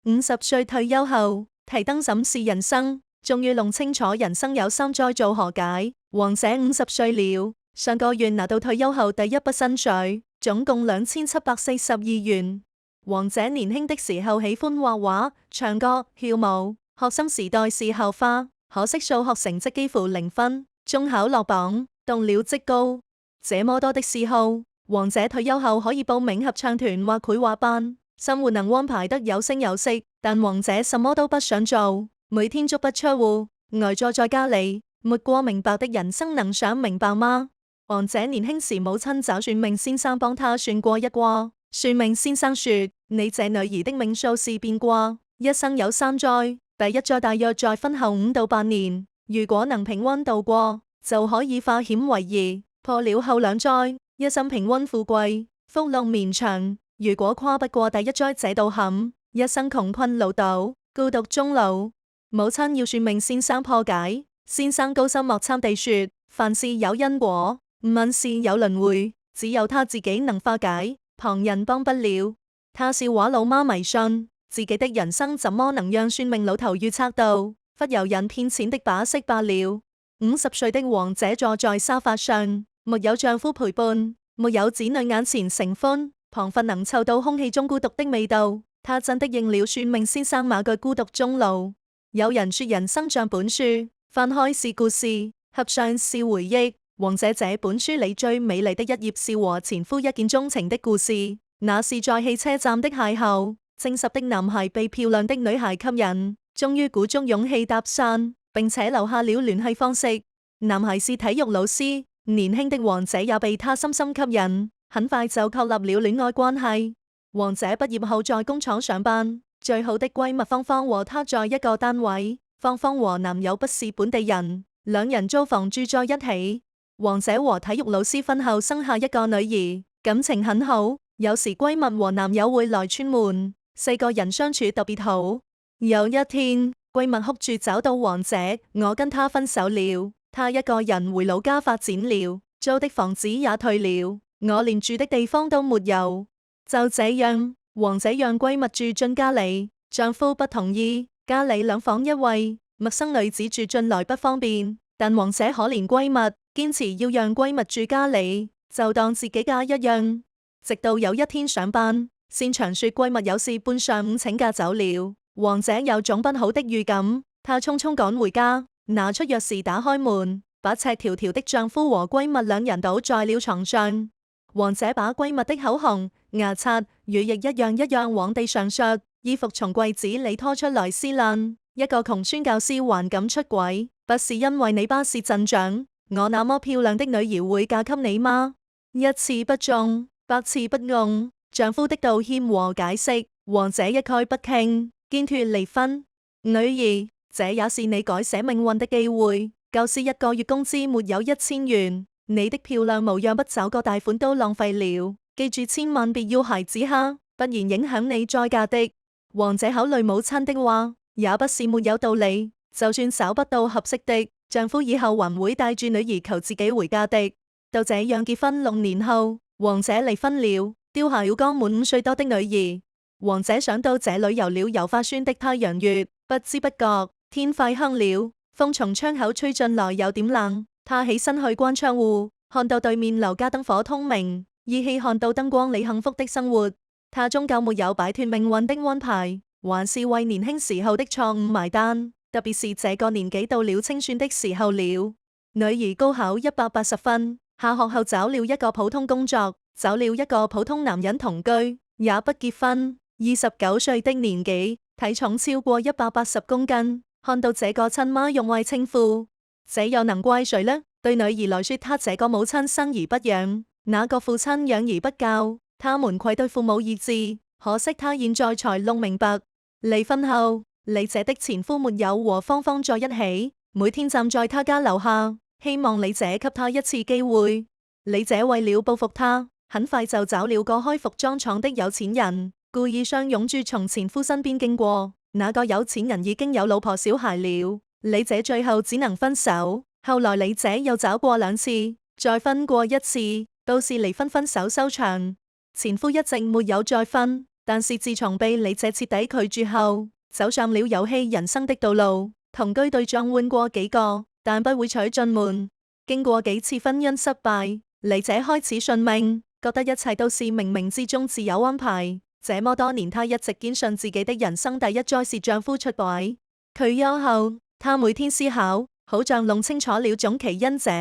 50歲退休後，提燈審視人生，終於弄清楚人生有三災做何解。王者50歲了，上個月拿到退休後第一筆薪水，總共2742元。王者年輕的時候喜歡畫畫、唱歌、跳舞，學生時代是校花，可惜數學成績幾乎0分，中考落榜，動了職高。這麼多的嗜好，王者退休後可以報名合唱團或繪畫班，生活能安排得有聲有色。但王者什麼都不想做，每天足不出戶，呆坐在家裏，沒過明白的人生能想明白嗎？王者年輕時母親找算命先生幫他算過一卦，算命先生說：你這女兒的命數是變卦，一生有三災，第一災大約在婚後5到8年，如果能平安度過，就可以化險為夷。破了後兩災，一生平安富貴，福祿綿長；如果跨不過第一災這道坎，一生窮困潦倒，孤獨終老。母親要算命先生破解，先生高深莫測地說：凡事有因果，問事有輪迴，只有他自己能化解，旁人幫不了。他笑話老媽迷信，自己的人生怎麼能讓算命老頭預測到？忽悠人騙錢的把式罷了。50歲的王者坐在沙發上，沒有丈夫陪伴，沒有子女眼前承歡，彷彿能嗅到空氣中孤獨的味道。他真的應了算命先生馬句孤獨終老。有人說人生像本書，翻開是故事，合上是回憶。王者這本書裏最美麗的一頁是和前夫一見鍾情的故事，那是在汽車站的邂逅。正十的男孩被漂亮的女孩吸引，終於鼓足勇氣搭訕，並且留下了聯繫方式。男孩是體育老師，年輕的王者也被他深深吸引，很快就確立了戀愛關係。王者畢業後在工廠上班，最好的閨蜜芳芳和他在一個單位。芳芳和男友不是本地人，兩人租房住在一起。王者和體育老師婚後生下一個女兒，感情很好。有時閨蜜和男友會來串門，4個人相處特別好。有一天，閨蜜哭住找到王者：我跟他分手了，他一個人回老家發展了，租的房子也退了，我連住的地方都沒有。就這樣，王者讓閨蜜住進家裏，丈夫不同意，家裏2房1衛，陌生女子住進來不方便。但王者可憐閨蜜，堅持要讓閨蜜住家裏，就當自己家一樣。直到有一天上班，擅長說閨蜜有事半上午請假走了，王者有種不好的預感，她匆匆趕回家，拿出鑰匙打開門，把赤條條的丈夫和閨蜜2人倒在了床上。王者把閨蜜的口紅、牙刷、乳液一樣一樣往地上摔，衣服從櫃子裏拖出來撕爛。一個窮酸教師還敢出軌，不是因為你巴士鎮長，我那麼漂亮的女兒會嫁給你嗎？一次不中，百次不用。丈夫的道歉和解釋，王者一概不傾，堅決離婚。女兒，這也是你改寫命運的機會。教師1個月工資沒有1000元。你的漂亮模樣不找個大款都浪費了，記住千萬別要孩子哈，不然影響你再嫁的。王者考慮母親的話，也不是沒有道理。就算找不到合適的，丈夫以後還會帶住女兒求自己回家的。就這樣結婚6年後，王者離婚了，丟下了剛滿5歲多的女兒。王者想到這裏有了油畫酸的太陽穴，不知不覺天快黑了，風從窗口吹進來有點冷。他起身去關窗戶，看到對面樓家燈火通明，依稀看到燈光裏幸福的生活。他終究沒有擺脫命運的安排，還是為年輕時候的錯誤埋單。特別是這個年紀到了清算的時候了。女兒高考180分，下學後找了一個普通工作，找了一個普通男人同居，也不結婚。29歲的年紀，體重超過180公斤。看到這個親媽用愛稱呼。這又能怪誰呢？對女兒來說，她這個母親生而不養，那個父親養而不教，他們愧對父母意志。可惜她現在才弄明白，離婚後，李姐的前夫沒有和芳芳在一起，每天站在她家樓下，希望李姐給她一次機會。李姐為了報復她，很快就找了個開服裝廠的有錢人，故意相擁住從前夫身邊經過。那個有錢人已經有老婆小孩了。李姐最後只能分手，後來李姐又找過2次，再分過1次，都是離婚分手收場。前夫一直沒有再婚，但是自從被李姐徹底拒絕後，走上了遊戲人生的道路。同居對象換過幾個，但不會娶進門。經過幾次婚姻失敗，李姐開始信命，覺得一切都是冥冥之中自有安排。這麼多年，她一直堅信自己的人生第一災是丈夫出軌。退休後，她每天思考，好像弄清楚了種其因者，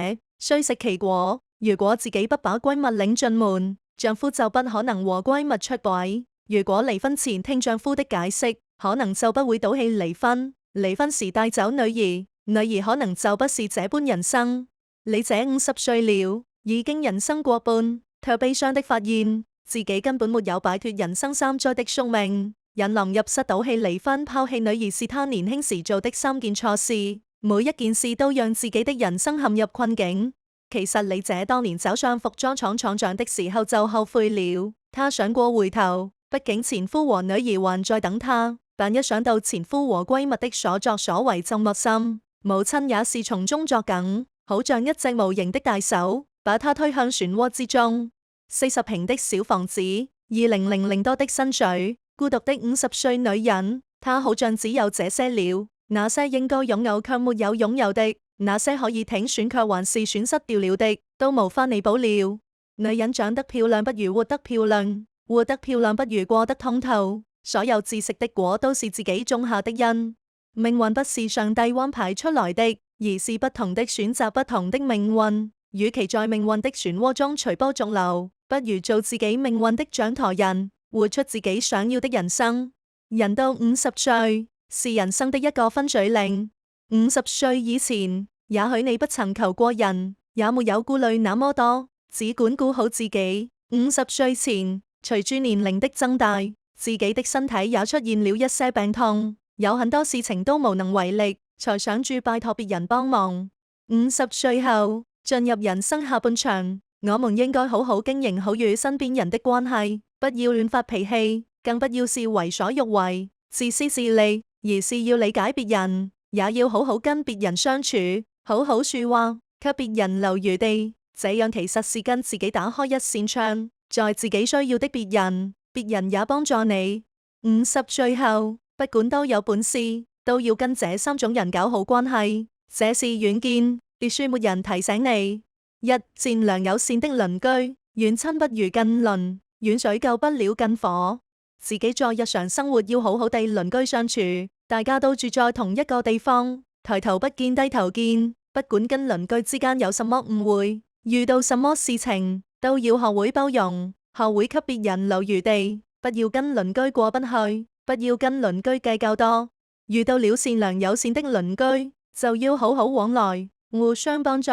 須食其果。如果自己不把閨蜜領進門，丈夫就不可能和閨蜜出軌。如果離婚前聽丈夫的解釋，可能就不會賭氣離婚。離婚時帶走女兒，女兒可能就不是這般人生。李姐50歲了，已經人生過半，卻悲傷的發現自己根本沒有擺脫人生三災的宿命。引狼入室、賭氣離婚、拋棄女兒是她年輕時做的3件錯事，每一件事都讓自己的人生陷入困境。其實李姐當年走上服裝廠廠長的時候就後悔了，她想過回頭，畢竟前夫和女兒還在等她。但一想到前夫和閨蜜的所作所為這麼深，母親也是從中作梗，好像一隻無形的大手把她推向漩渦之中。40平的小房子，2000多的薪水，孤獨的50歲女人，她好像只有這些了。那些應該擁有卻沒有擁有的，那些可以挺選卻還是損失掉了的，都無法彌補了。女人長得漂亮不如活得漂亮，活得漂亮不如過得通透。所有自食的果都是自己種下的因，命運不是上帝安排出來的，而是不同的選擇，不同的命運。與其在命運的漩渦中隨波逐流，不如做自己命運的掌舵人，活出自己想要的人生。人到50歲是人生的一個分水嶺。50歲以前，也許你不曾求過人，也沒有顧慮那麼多，只管顧好自己。50歲前，隨住年齡的增大，自己的身體也出現了一些病痛，有很多事情都無能為力，才想住拜託別人幫忙。50歲後進入人生下半場，我們應該好好經營好與身邊人的關係，不要亂發脾氣，更不要是為所欲為、自私自利，而是要理解別人，也要好好跟別人相處，好好說話，給別人留餘地，這樣其實是跟自己打開一扇窗，在自己需要的別人，別人也幫助你。50歲後，不管多有本事，都要跟這3種人搞好關係。這是遠見，別說沒人提醒你。1. 善良友善的鄰居，遠親不如近鄰，遠水救不了近火。自己在日常生活要好好地鄰居相處，大家都住在同一個地方，抬頭不見低頭見，不管跟鄰居之間有什麼誤會，遇到什麼事情，都要學會包容。學會給別人留餘地，不要跟鄰居過不去，不要跟鄰居計較多。遇到了善良友善的鄰居，就要好好往來，互相幫助，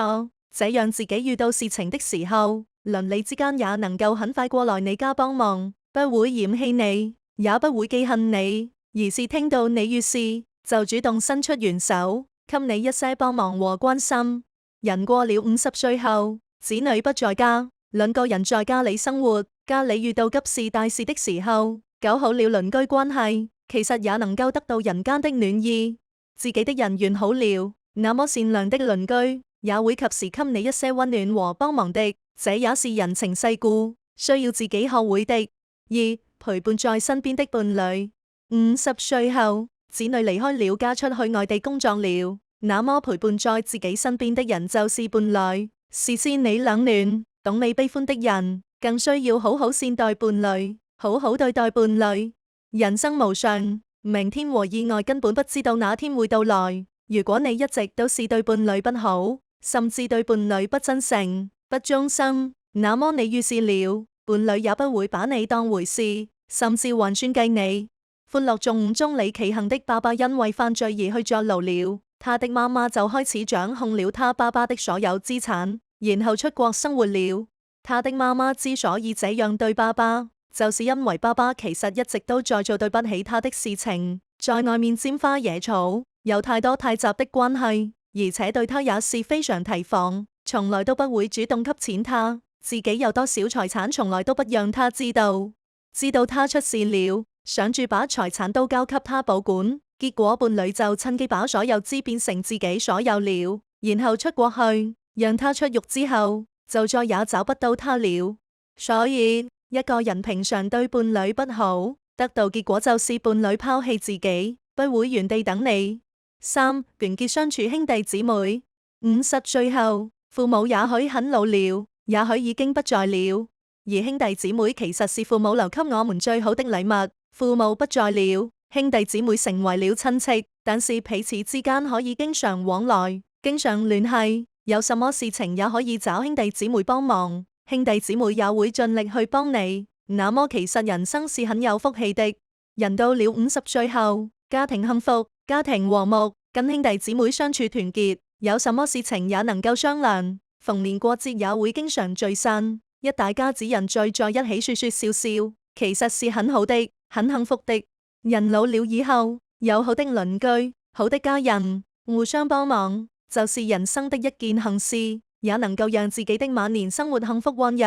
這樣自己遇到事情的時候，鄰里之間也能夠很快過來你家幫忙，不會嫌棄你，也不會記恨你，而是聽到你遇事就主動伸出援手，給你一些幫忙和關心。人過了50歲後，子女不在家，兩個人在家裏生活，家裏遇到急事大事的時候，搞好了鄰居關係，其實也能夠得到人間的暖意。自己的人緣好了，那麼善良的鄰居也會及時給你一些溫暖和幫忙的，這也是人情世故，需要自己學會的。2. 陪伴在身邊的伴侶。50歲後，子女離開了家出去外地工作了，那麼陪伴在自己身邊的人就是伴侶，是知你冷暖、懂你悲歡的人，更需要好好善待伴侶，好好對待伴侶。人生無常，明天和意外根本不知道哪天會到來。如果你一直都是對伴侶不好，甚至對伴侶不真誠、不忠心，那麼你遇事了，伴侶也不會把你當回事，甚至還算計你。歡樂頌5中李奇幸的爸爸因為犯罪而去坐牢了，他的媽媽就開始掌控了他爸爸的所有資產，然後出國生活了。他的媽媽之所以這樣對爸爸，就是因為爸爸其實一直都在做對不起他的事情，在外面沾花惹草，有太多太雜的關係，而且對他也是非常提防，從來都不會主動給錢他，自己有多少財產從來都不讓他知道。知道他出事了，想住把財產都交給他保管，結果伴侶就趁機把所有資變成自己所有了，然後出國去，讓他出獄之後就再也找不到他了。所以一個人平常對伴侶不好，得到結果就是伴侶拋棄自己，不會原地等你。3. 團結相處兄弟姊妹。50歲後，父母也許很老了，也許已經不在了，而兄弟姊妹其實是父母留給我們最好的禮物。父母不在了，兄弟姊妹成為了親戚，但是彼此之間可以經常往來，經常聯繫，有什麼事情也可以找兄弟姊妹幫忙，兄弟姊妹也會盡力去幫你。那麼其實人生是很有福氣的。人到了50歲後，家庭幸福，家庭和睦，跟兄弟姊妹相處團結，有什麼事情也能夠商量，逢年過節也會經常聚散，一大家子人聚在一起說說笑笑，其實是很好的，很幸福的。人老了以後，有好的鄰居，好的家人，互相幫忙，就是人生的一件幸事，也能夠讓自己的晚年生活幸福安逸。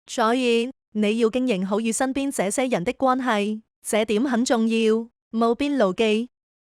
所以你要經營好與身邊這些人的關係，這點很重要，務必牢記。